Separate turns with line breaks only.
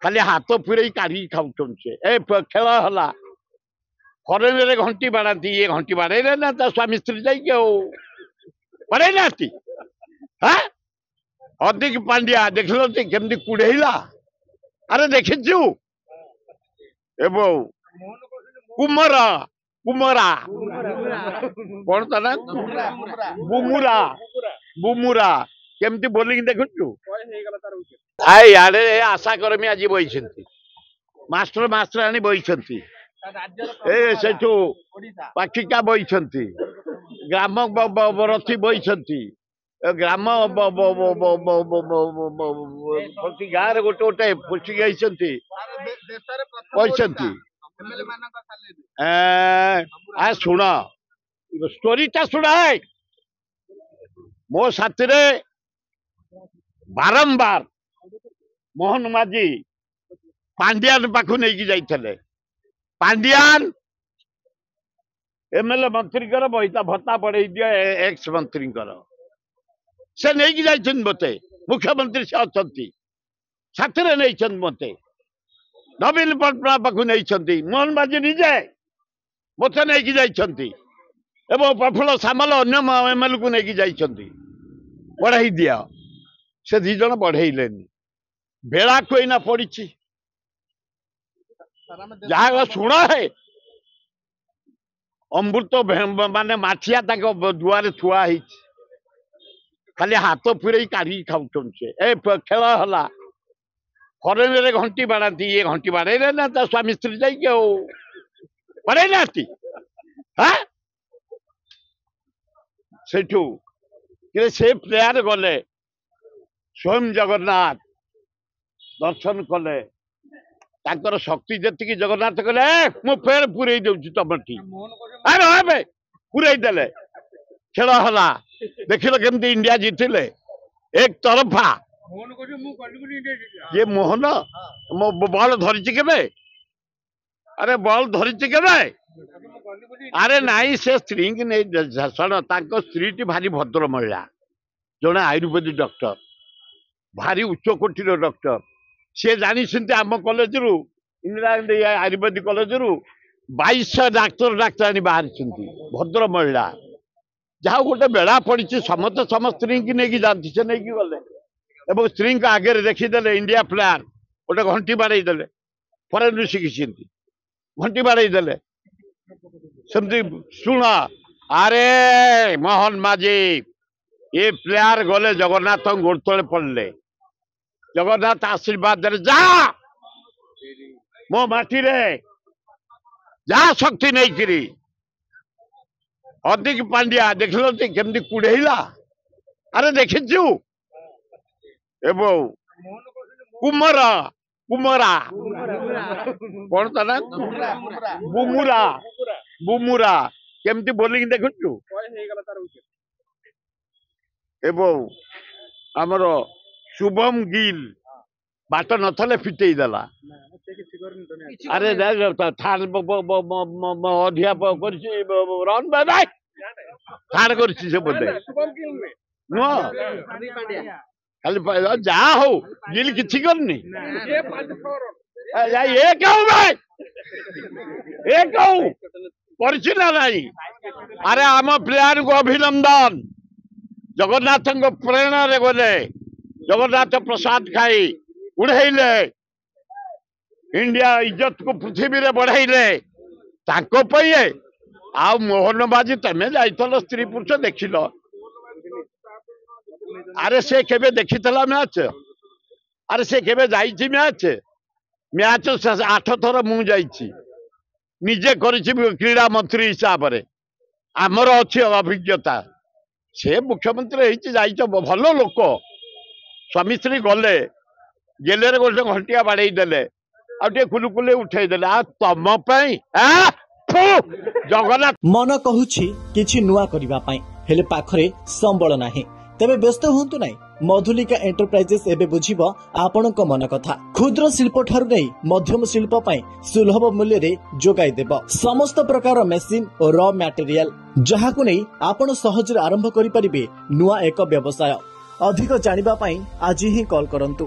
खाली हाथ पुरे काढ़ी खाऊन से खेल है फरेन रे घंटी बाड़ाती ये घंटी बाड़े ना स्वामी स्त्री जाइए बाड़े ना हाँ हार्दिक पांड्या देख लो केमती कुड़ेला अरे देखिचु कुमरा कुमरा कौन था ना बुमुरा बुमुरा केमती बोलिंग देखु आई यारे आशा कर्मी आज बही मास्टर मास्टर आनी बही सेठू पाखिका बही ग्राम रथी बही ग्राम प्रति गाँव गोटे गोटे पोस्टिंग बही शुण स्टोरीटा शुण मो साथी बारंबार मोहन माझी पांड्यान पाखु नहीं जाइए पांड्यान एमएलए मंत्री बहिता भत्ता बढ़े दिए एक्स मंत्री से नहीं जाइए मते मुख्यमंत्री से अच्छा साथी नहीं मते नवीन पट्टनायक पाखु नहीं मोहन माझी निजे मत नहीं जाइए प्रफुल्ल सामल अन्य एमएलए को नहीं जाइए बढ़ाई दिया से दी जन बढ़ेले बेड़ा को इना पड़ी जहाँ शुण है अमृत माने माछिया दुआरे थुआ खाली हाथ पुरे काढ़ी खाऊन से खेल है फरेन रे घंटी बाड़ाती ये घंटी बाड़े ना स्वामी स्त्री जाइए बाड़े ना हाँ सेठू से प्लेयर गले स्वयं जगन्नाथ दर्शन कले तांकर शक्ति जी जगन्नाथ कहले मु फेर पूरे दूसरी तुम अरे पूरे देले खेल है देख लो केमती इंडिया जीतिले एक तरफा ये मोहन बॉल धरी के अरे बॉल धरी के अरे नाई से स्त्री की नहीं शुण स्त्री टी भारी भद्र महिला जड़े आयुर्वेदिक डॉक्टर भारी उच्च कोटीर डॉक्टर सी जानी आम कॉलेज रु इंदिरा गांधी आयुर्वेदिक कॉलेज रु 2200 डाक्तर बाहर भद्र महिला जहाँ गोटे बेड़ा पड़ी समस्त सम स्त्री की नहीं जाती से नहीं गले स्त्री को आगे देखीदे इंडिया प्लेयर गोटे घंटी बाड़े देले फरेन शिखी घंटी बाड़े देले समझी शुण अरे मोहन माझी ये प्लेयर गले जगन्नाथ गोड़ तले पड़े जगन्नाथ आशीर्वाद दे जा मो माटी रे जा शक्ति नहीं करी हार्दिक पांड्या देख लो केमती कुड़ेला अरे देखिचु कुमरा कुमरा कौन था ना बुमुरा बुमुरा केमती बोलिंग देखु आमर शुभम गिल बाट नथले फिटे देला अरे थार अधिया रन बाय थार कर बोधे खाली जा हो गिल किसी करनी अरे आम प्लेयर को अभिनंदन जगन्नाथ प्रेरणा रे गले जगन्नाथ प्रसाद खाई उड़ेले इंडिया इज्जत को पृथ्वी रे बढ़ाइले आ मोहन बाजी तमें जाइल स्त्री पुरुष देख लो अरे से केबे देखी मैच अरे से केबे जाइछि मैच मैच 8 थर मु जाइछि निजे करिछि क्रीड़ा मंत्री हिसाब रे आमर अच्छी अभिज्ञता से मुख्यमंत्री जाइछ भल लोक स्वामी स्त्री गले गेले गोटे घंटिया बाड़े देले आटे कुलुकुले उठे देले आ तम जगन्नाथ
मन कहूछि किछि नुआ करिबा पई हेले पाखरे संबल नाही तेबे व्यस्त हुंतु नाही मधुलिका एंटरप्राइजेस एबे बुझिबो आपनक मन कथा क्षुद्र शिल्प ठारु नै मध्यम शिल्प पई सुलभ मूल्य रे जोगाई देबो समस्त प्रकार मेसिन और रॉ मटेरियल जहाकु नै आपण सहज रे आरंभ करि परिबे नुआ एक व्यवसाय अधिक जानिबा पई आज ही कॉल करंतु